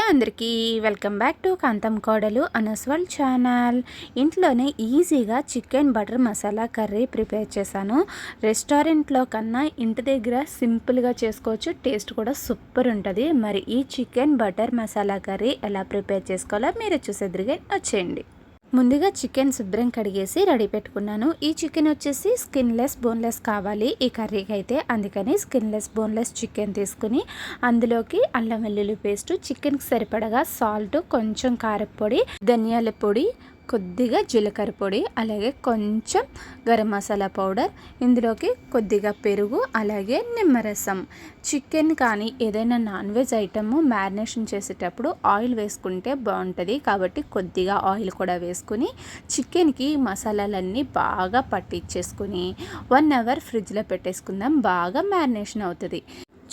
అందరికీ welcome back to కాంతం కోడలు అనస్వల్ channel. ఇంట్లోనే ఈజీగా chicken butter masala curry prepare చేశాను. రెస్టారెంట్లో కన్నా ఇంటి దగ్గర సింపుల్గా చేసుకోవచ్చు, టేస్ట్ కూడా సూపర్ ఉంటుంది. మరి ఈ చికెన్ బటర్ మసాలా కర్రీ ఎలా ప్రిపేర్ చేసుకోవాలో మీరు చూసేదిరిగా వచ్చేయండి. ముందుగా చికెన్ శుభ్రం కడిగేసి రెడీ పెట్టుకున్నాను. ఈ చికెన్ వచ్చేసి స్కిన్లెస్ బోన్లెస్ కావాలి ఈ కర్రీకి అయితే, అందుకని స్కిన్లెస్ బోన్లెస్ చికెన్ తీసుకుని అందులోకి అల్లం వెల్లుల్లి పేస్ట్, చికెన్కి సరిపడగా సాల్ట్, కొంచెం కారపొడి, ధనియాల పొడి, కొద్దిగా జీలకర్ర పొడి, అలాగే కొంచెం గరం మసాలా పౌడర్, ఇందులోకి కొద్దిగా పెరుగు, అలాగే నిమ్మరసం. చికెన్ కానీ ఏదైనా నాన్ వెజ్ ఐటమ్ మ్యారినేషన్ చేసేటప్పుడు ఆయిల్ వేసుకుంటే బాగుంటుంది, కాబట్టి కొద్దిగా ఆయిల్ కూడా వేసుకుని చికెన్కి మసాలాలన్నీ బాగా పట్టించేసుకుని 1 అవర్ ఫ్రిడ్జ్లో పెట్టేసుకుందాం. బాగా మ్యారినేషన్ అవుతుంది.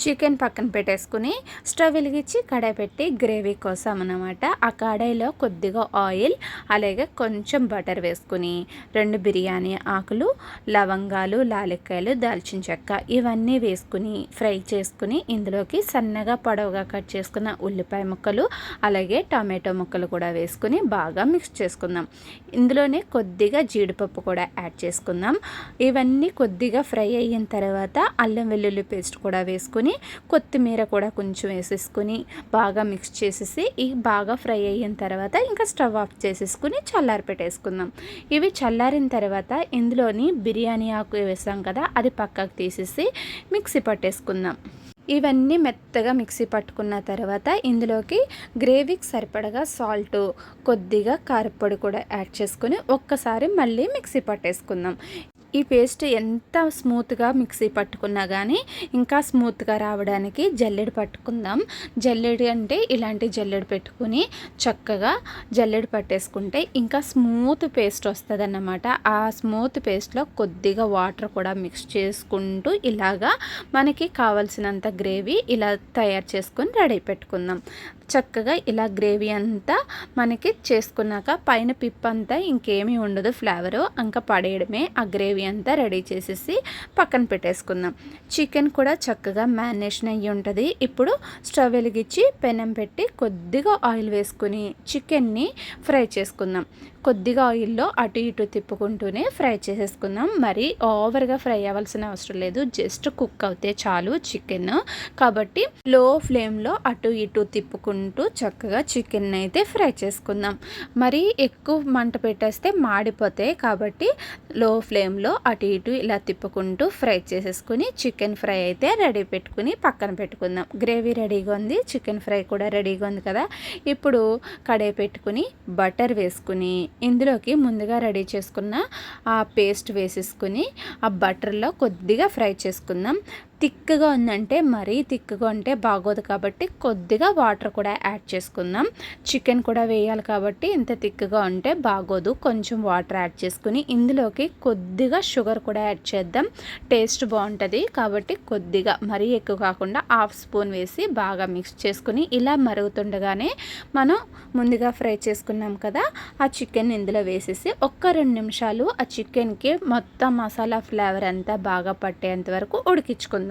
చికెన్ పక్కన పెట్టేసుకుని స్టవ్ వెలిగించి కడాయి పెట్టి గ్రేవీ కోసం అన్నమాట. ఆ కడాయిలో కొద్దిగా ఆయిల్, అలాగే కొంచెం బటర్ వేసుకుని 2 బిర్యానీ ఆకులు, లవంగాలు, లాలిక్కాయలు, దాల్చిన చెక్క ఇవన్నీ వేసుకుని ఫ్రై చేసుకుని ఇందులోకి సన్నగా పొడవుగా కట్ చేసుకున్న ఉల్లిపాయ ముక్కలు, అలాగే టమాటో ముక్కలు కూడా వేసుకుని బాగా మిక్స్ చేసుకుందాం. ఇందులోనే కొద్దిగా జీడిపప్పు కూడా యాడ్ చేసుకుందాం. ఇవన్నీ కొద్దిగా ఫ్రై అయిన తర్వాత అల్లం వెల్లుల్లి పేస్ట్ కూడా వేసుకుని కొత్తిమీర కూడా కొంచెం వేసేసుకుని బాగా మిక్స్ చేసేసి బాగా ఫ్రై అయిన తర్వాత ఇంకా స్టవ్ ఆఫ్ చేసేసుకుని చల్లారి పెట్టేసుకుందాం. ఇవి చల్లారిన తర్వాత ఇందులోని బిర్యానీ ఆకు వేసాం కదా, అది పక్కకు తీసేసి మిక్సీ పట్టేసుకుందాం. ఇవన్నీ మెత్తగా మిక్సీ పట్టుకున్న తర్వాత ఇందులోకి గ్రేవీకి సరిపడగా సాల్ట్, కొద్దిగా కారపొడి కూడా యాడ్ చేసుకుని ఒక్కసారి మళ్ళీ మిక్సీ పట్టేసుకుందాం. ఈ పేస్ట్ ఎంత స్మూత్గా మిక్సీ పట్టుకున్నా కానీ ఇంకా స్మూత్గా రావడానికి జల్లెడ పట్టుకుందాం. జల్లెడ అంటే ఇలాంటి జల్లెడ పెట్టుకుని చక్కగా జల్లెడ పట్టేసుకుంటే ఇంకా స్మూత్ పేస్ట్ వస్తుంది అన్నమాట. ఆ స్మూత్ పేస్ట్లో కొద్దిగా వాటర్ కూడా మిక్స్ చేసుకుంటూ ఇలాగా మనకి కావలసినంత గ్రేవీ ఇలా తయారు చేసుకొని రెడీ పెట్టుకుందాం. చక్కగా ఇలా గ్రేవీ అంతా మనకి చేసుకున్నాక పైన పిప్పంతా ఇంకేమీ ఉండదు, ఫ్లేవరు ఇంకా పడేయడమే. ఆ గ్రేవీ అంతా రెడీ చేసేసి పక్కన పెట్టేసుకుందాం. చికెన్ కూడా చక్కగా మ్యారినేషన్ అయ్యి ఉంటుంది. ఇప్పుడు స్టవ్ వెలిగించి పెనం పెట్టి కొద్దిగా ఆయిల్ వేసుకుని చికెన్ని ఫ్రై చేసుకుందాం. కొద్దిగా ఆయిల్లో అటు ఇటు తిప్పుకుంటూనే ఫ్రై చేసేసుకుందాం. మరి ఓవర్గా ఫ్రై అవ్వాల్సిన అవసరం లేదు, జస్ట్ కుక్ అవుతే చాలు చికెన్. కాబట్టి లో ఫ్లేమ్లో అటు ఇటు తిప్పుకుంటూ చక్కగా చికెన్ అయితే ఫ్రై చేసుకుందాం. మరి ఎక్కువ మంట పెట్టేస్తే మాడిపోతాయి, కాబట్టి లో ఫ్లేమ్లో అటు ఇటు ఇలా తిప్పుకుంటూ ఫ్రై చేసేసుకుని చికెన్ ఫ్రై అయితే రెడీ పెట్టుకుని పక్కన పెట్టుకుందాం. గ్రేవీ రెడీగా ఉంది, చికెన్ ఫ్రై కూడా రెడీగా ఉంది కదా. ఇప్పుడు కడాయి పెట్టుకుని బటర్ వేసుకుని ఇందులోకి ముందుగా రెడీ చేసుకున్న ఆ పేస్ట్ వేసేసుకుని ఆ బటర్లో కొద్దిగా ఫ్రై చేసుకుందాం. థిక్గా ఉందంటే మరీ థిక్గా ఉంటే బాగోదు, కాబట్టి కొద్దిగా వాటర్ కూడా యాడ్ చేసుకుందాం. చికెన్ కూడా వేయాలి కాబట్టి ఇంత థిక్గా ఉంటే బాగోదు, కొంచెం వాటర్ యాడ్ చేసుకుని ఇందులోకి కొద్దిగా షుగర్ కూడా యాడ్ చేద్దాం. టేస్ట్ బాగుంటుంది కాబట్టి కొద్దిగా, మరీ ఎక్కువ కాకుండా 1/2 స్పూన్ వేసి బాగా మిక్స్ చేసుకుని ఇలా మరుగుతుండగానే మనం ముందుగా ఫ్రై చేసుకున్నాం కదా ఆ చికెన్ ఇందులో వేసేసి ఒక్క 2 నిమిషాలు ఆ చికెన్కి మొత్తం మసాలా ఫ్లేవర్ అంతా బాగా పట్టేంత వరకు ఉడికించుకుందాం.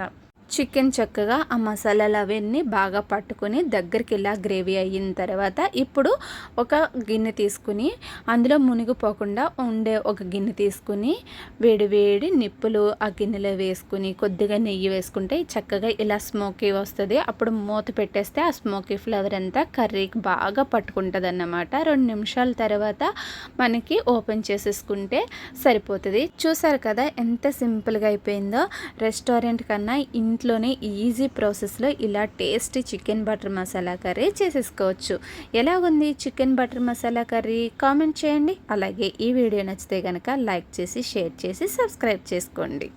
చికెన్ చక్కగా ఆ మసాలాలు అవన్నీ బాగా పట్టుకొని దగ్గరికి ఇలా గ్రేవీ అయిన తర్వాత ఇప్పుడు ఒక గిన్నె తీసుకుని అందులో మునిగిపోకుండా ఉండే ఒక గిన్నె తీసుకుని వేడి వేడి నిప్పులు ఆ గిన్నెలో వేసుకుని కొద్దిగా నెయ్యి వేసుకుంటే చక్కగా ఇలా స్మోకీ వస్తుంది. అప్పుడు మూత పెట్టేస్తే ఆ స్మోకీ ఫ్లేవర్ అంతా కర్రీకి బాగా పట్టుకుంటుంది అన్నమాట. 2 నిమిషాల తర్వాత మనకి ఓపెన్ చేసేసుకుంటే సరిపోతుంది. చూసారు కదా ఎంత సింపుల్గా అయిపోయిందో. రెస్టారెంట్ కన్నా ఇంట్లోనే ఈజీ ప్రాసెస్లో ఇలా tasty chicken butter masala curry చేసేసుకోవచ్చు. ఎలాగుంది chicken butter masala curry comment చేయండి. అలాగే ఈ వీడియో నచ్చితే కనుక లైక్ చేసి షేర్ చేసి సబ్స్క్రైబ్ చేసుకోండి.